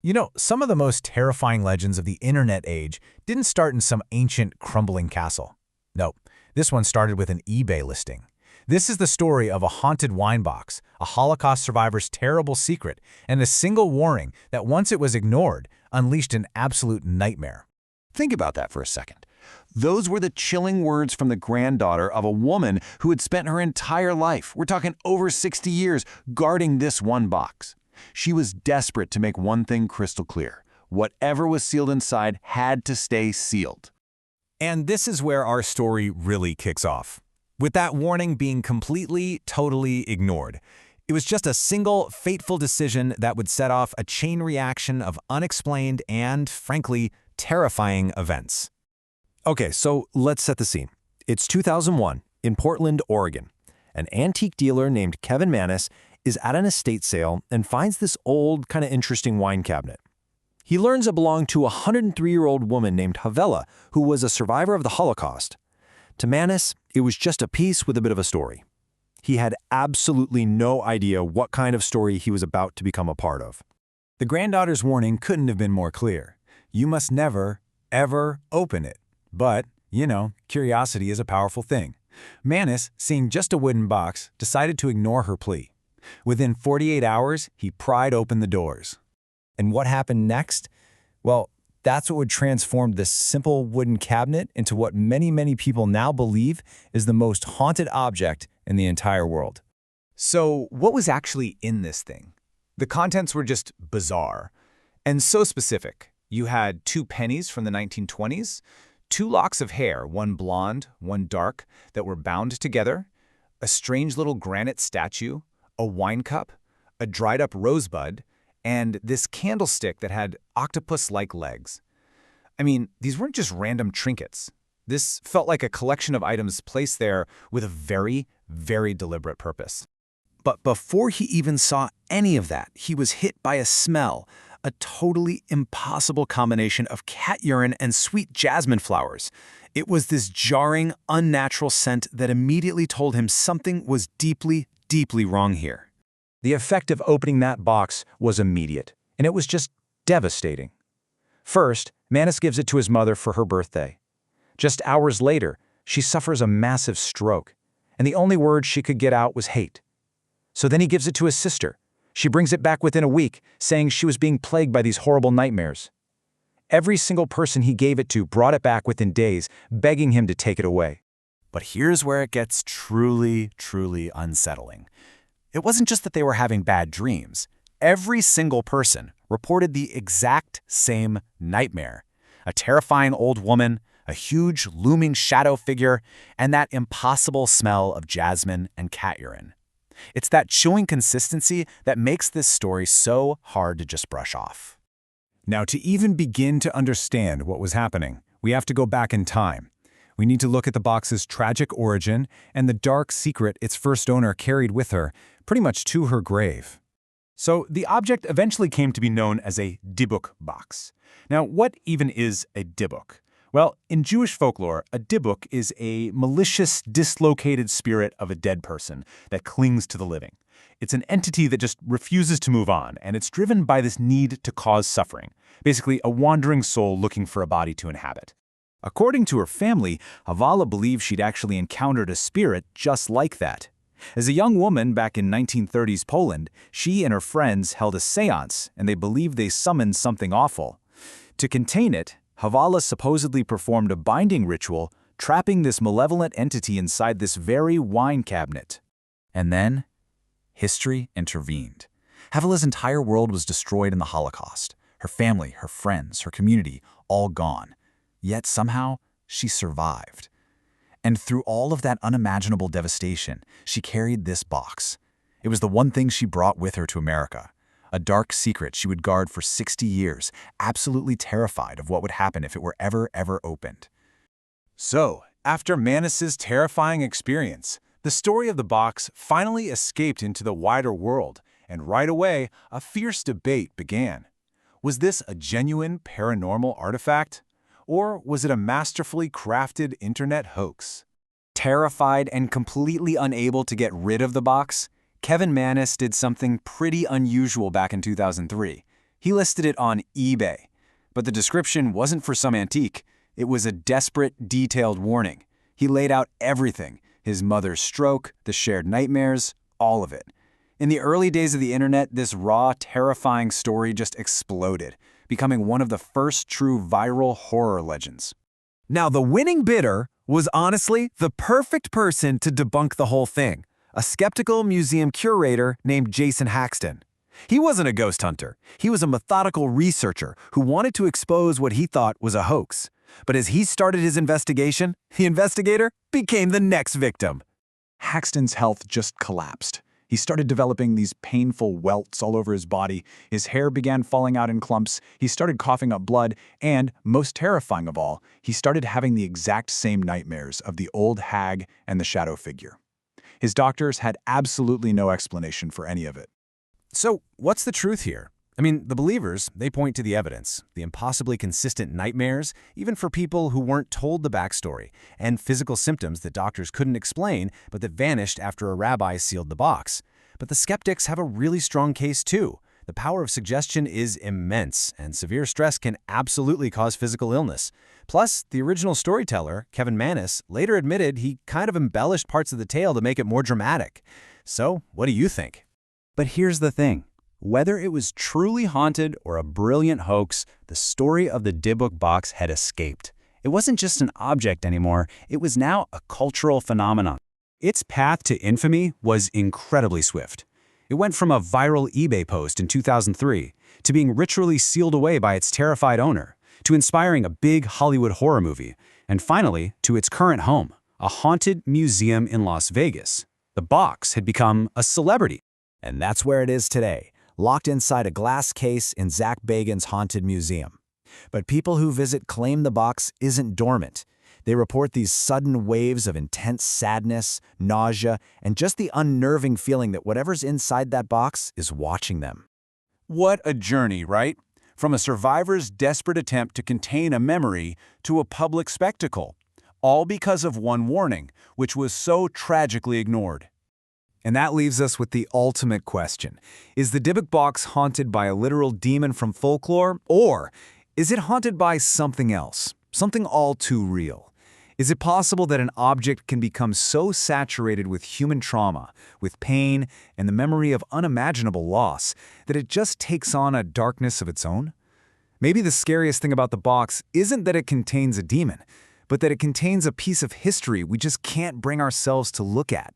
You know, some of the most terrifying legends of the internet age didn't start in some ancient, crumbling castle. No, this one started with an eBay listing. This is the story of a haunted wine box, a Holocaust survivor's terrible secret, and a single warning that once it was ignored, unleashed an absolute nightmare. Think about that for a second. Those were the chilling words from the granddaughter of a woman who had spent her entire life, we're talking over 60 years, guarding this one box. She was desperate to make one thing crystal clear. Whatever was sealed inside had to stay sealed. And this is where our story really kicks off, with that warning being completely, totally ignored. It was just a single, fateful decision that would set off a chain reaction of unexplained and, frankly, terrifying events. Okay, so let's set the scene. It's 2001 in Portland, Oregon. An antique dealer named Kevin Mannis is at an estate sale and finds this old, kind of interesting wine cabinet. He learns it belonged to a 103-year-old woman named Havela, who was a survivor of the Holocaust. To Mannis, it was just a piece with a bit of a story. He had absolutely no idea what kind of story he was about to become a part of. The granddaughter's warning couldn't have been more clear. You must never, ever open it. But, you know, curiosity is a powerful thing. Mannis, seeing just a wooden box, decided to ignore her plea. Within 48 hours, he pried open the doors. And what happened next? Well, that's what would transform this simple wooden cabinet into what many people now believe is the most haunted object in the entire world. So, what was actually in this thing? The contents were just bizarre, and so specific. You had 2 pennies from the 1920s, 2 locks of hair, one blonde, one dark, that were bound together, a strange little granite statue, a wine cup, a dried-up rosebud, and this candlestick that had octopus-like legs. I mean, these weren't just random trinkets. This felt like a collection of items placed there with a very deliberate purpose. But before he even saw any of that, he was hit by a smell, a totally impossible combination of cat urine and sweet jasmine flowers. It was this jarring, unnatural scent that immediately told him something was deeply wrong here. The effect of opening that box was immediate, and it was just devastating. First, Mannis gives it to his mother for her birthday. Just hours later, she suffers a massive stroke, and the only word she could get out was hate. So then he gives it to his sister. She brings it back within a week, saying she was being plagued by these horrible nightmares. Every single person he gave it to brought it back within days, begging him to take it away. But here's where it gets truly unsettling. It wasn't just that they were having bad dreams. Every single person reported the exact same nightmare. A terrifying old woman, a huge looming shadow figure, and that impossible smell of jasmine and cat urine. It's that chewing consistency that makes this story so hard to just brush off. Now, to even begin to understand what was happening, we have to go back in time. We need to look at the box's tragic origin and the dark secret its first owner carried with her, pretty much to her grave. So the object eventually came to be known as a Dybbuk box. Now, what even is a Dybbuk? Well, in Jewish folklore, a Dybbuk is a malicious, dislocated spirit of a dead person that clings to the living. It's an entity that just refuses to move on, and it's driven by this need to cause suffering, basically a wandering soul looking for a body to inhabit. According to her family, Havela believed she'd actually encountered a spirit just like that. As a young woman back in 1930s Poland, she and her friends held a seance, and they believed they summoned something awful. To contain it, Havela supposedly performed a binding ritual, trapping this malevolent entity inside this very wine cabinet. And then, history intervened. Havela's entire world was destroyed in the Holocaust. Her family, her friends, her community, all gone. Yet somehow, she survived. And through all of that unimaginable devastation, she carried this box. It was the one thing she brought with her to America. A dark secret she would guard for 60 years, absolutely terrified of what would happen if it were ever opened. So, after Mannis's terrifying experience, the story of the box finally escaped into the wider world, and right away, a fierce debate began. Was this a genuine paranormal artifact? Or was it a masterfully crafted internet hoax? Terrified and completely unable to get rid of the box, Kevin Mannis did something pretty unusual back in 2003. He listed it on eBay. But the description wasn't for some antique. It was a desperate, detailed warning. He laid out everything: his mother's stroke, the shared nightmares, all of it. In the early days of the internet, this raw, terrifying story just exploded, becoming one of the first true viral horror legends. Now, the winning bidder was honestly the perfect person to debunk the whole thing: a skeptical museum curator named Jason Haxton. He wasn't a ghost hunter. He was a methodical researcher who wanted to expose what he thought was a hoax. But as he started his investigation, the investigator became the next victim. Haxton's health just collapsed. He started developing these painful welts all over his body. His hair began falling out in clumps. He started coughing up blood. And, most terrifying of all, he started having the exact same nightmares of the old hag and the shadow figure. His doctors had absolutely no explanation for any of it. So, what's the truth here? I mean, the believers, they point to the evidence, the impossibly consistent nightmares, even for people who weren't told the backstory, and physical symptoms that doctors couldn't explain but that vanished after a rabbi sealed the box. But the skeptics have a really strong case too. The power of suggestion is immense, and severe stress can absolutely cause physical illness. Plus, the original storyteller, Kevin Mannis, later admitted he kind of embellished parts of the tale to make it more dramatic. So, what do you think? But here's the thing. Whether it was truly haunted or a brilliant hoax, the story of the Dybbuk box had escaped. It wasn't just an object anymore, it was now a cultural phenomenon. Its path to infamy was incredibly swift. It went from a viral eBay post in 2003 to being ritually sealed away by its terrified owner, to inspiring a big Hollywood horror movie, and finally to its current home, a haunted museum in Las Vegas. The box had become a celebrity. And that's where it is today, locked inside a glass case in Zach Bagans' haunted museum. But people who visit claim the box isn't dormant. They report these sudden waves of intense sadness, nausea, and just the unnerving feeling that whatever's inside that box is watching them. What a journey, right? From a survivor's desperate attempt to contain a memory to a public spectacle, all because of one warning, which was so tragically ignored. And that leaves us with the ultimate question. Is the Dybbuk box haunted by a literal demon from folklore, or is it haunted by something else, something all too real? Is it possible that an object can become so saturated with human trauma, with pain, and the memory of unimaginable loss, that it just takes on a darkness of its own? Maybe the scariest thing about the box isn't that it contains a demon, but that it contains a piece of history we just can't bring ourselves to look at.